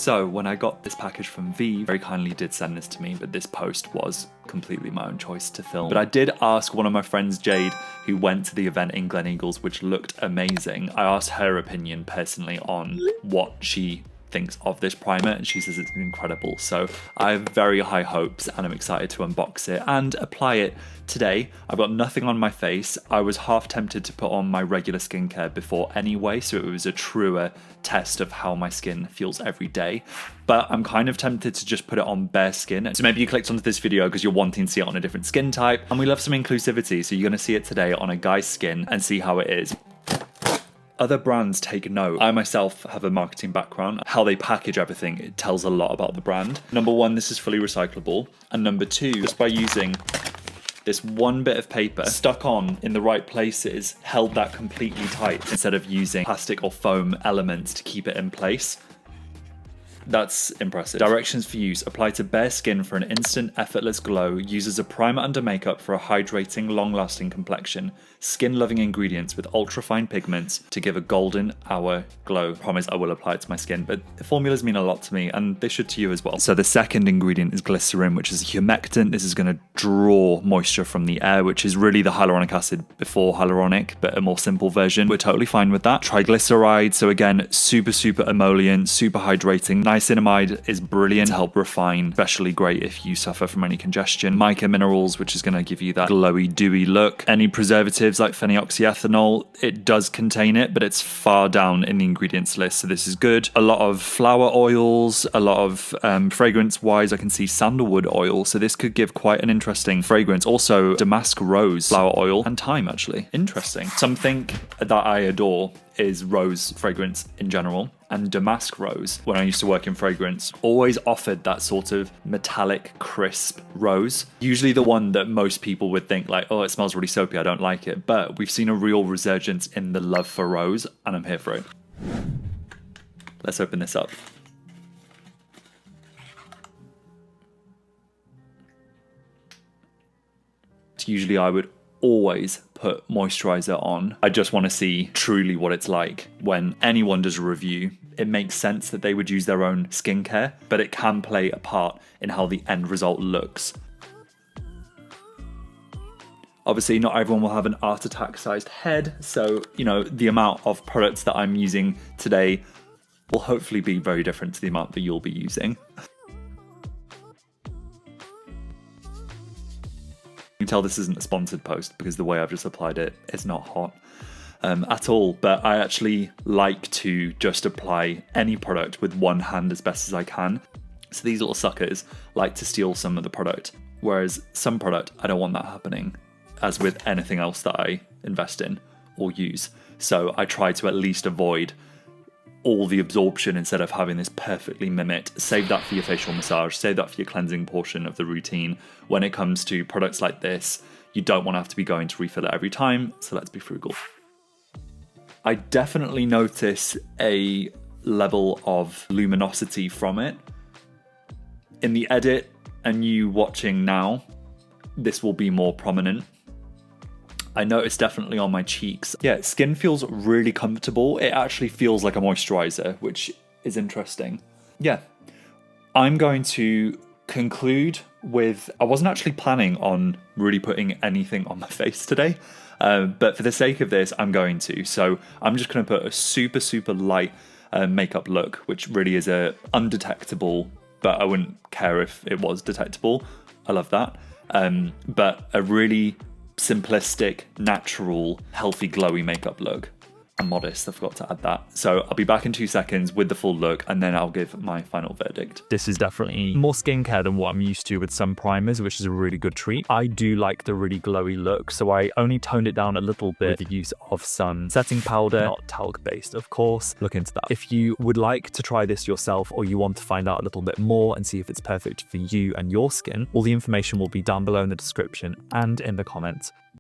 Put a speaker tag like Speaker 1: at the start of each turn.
Speaker 1: So when I got this package from VIEVE, very kindly did send this to me, but this post was completely my own choice to film. But I did ask one of my friends, Jade, who went to the event in Gleneagles, which looked amazing. I asked her opinion personally on what she thinks of this primer, and she says it's incredible. So I have very high hopes and I'm excited to unbox it and apply it today. I've got nothing on my face. I was half tempted to put on my regular skincare before anyway, so it was a truer test of how my skin feels every day. But I'm kind of tempted to just put it on bare skin. So maybe you clicked onto this video because you're wanting to see it on a different skin type, and we love some inclusivity, so you're going to see it today on a guy's skin and see how it is. Other brands take note. I myself have a marketing background. How they package everything, it tells a lot about the brand. Number one, this is fully recyclable. And number two, just by using this one bit of paper stuck on in the right places, held that completely tight instead of using plastic or foam elements to keep it in place. That's impressive. Directions for use: apply to bare skin for an instant, effortless glow. Use as a primer under makeup for a hydrating, long-lasting complexion. Skin-loving ingredients with ultra-fine pigments to give a golden hour glow. Promise I will apply it to my skin, but the formulas mean a lot to me, and they should to you as well. So the second ingredient is glycerin, which is a humectant. This is going to draw moisture from the air, which is really the hyaluronic acid before hyaluronic, but a more simple version. We're totally fine with that. Triglyceride, so again, super emollient, super hydrating. Niacinamide is brilliant to help refine, especially great if you suffer from any congestion. Mica minerals, which is going to give you that glowy, dewy look. Any preservatives like phenoxyethanol, it does contain it, but it's far down in the ingredients list, so this is good. A lot of flower oils, a lot of fragrance-wise, I can see sandalwood oil, so this could give quite an interesting fragrance. Also, damask rose flower oil and thyme, actually. Interesting. Something that I adore is rose fragrance in general, and damask rose, when I used to work in fragrance, always offered that sort of metallic, crisp rose. Usually the one that most people would think like, oh, it smells really soapy, I don't like it. But we've seen a real resurgence in the love for rose, and I'm here for it. Let's open this up. Usually I would always put moisturizer on. I just want to see truly what it's like when anyone does a review. It makes sense that they would use their own skincare, but it can play a part in how the end result looks. Obviously, not everyone will have an Art Attack sized head, so, you know, the amount of products that I'm using today will hopefully be very different to the amount that you'll be using. You can tell this isn't a sponsored post because the way I've just applied it is not hot at all, but I actually like to just apply any product with one hand as best as I can. So these little suckers like to steal some of the product, whereas some product, I don't want that happening, as with anything else that I invest in or use. So I try to at least avoid all the absorption instead of having this perfectly mimicked. Save that for your facial massage, save that for your cleansing portion of the routine. When it comes to products like this, you don't want to have to be going to refill it every time, so let's be frugal. I definitely notice a level of luminosity from it. In the edit and you watching now, this will be more prominent. I noticed definitely on my cheeks. Yeah, skin feels really comfortable. It actually feels like a moisturizer, which is interesting. Yeah, I'm going to conclude with, I wasn't actually planning on really putting anything on my face today, but for the sake of this, I'm going to. So I'm just going to put a super light makeup look, which really is a undetectable, but I wouldn't care if it was detectable. I love that. But a really simplistic, natural, healthy, glowy makeup look. I'm modest, I forgot to add that. So I'll be back in 2 seconds with the full look, and then I'll give my final verdict.
Speaker 2: This is definitely more skincare than what I'm used to with some primers, which is a really good treat. I do like the really glowy look, so I only toned it down a little bit with the use of some setting powder, not talc based, of course. Look into that. If you would like to try this yourself, or you want to find out a little bit more and see if it's perfect for you and your skin, all the information will be down below in the description and in the comments.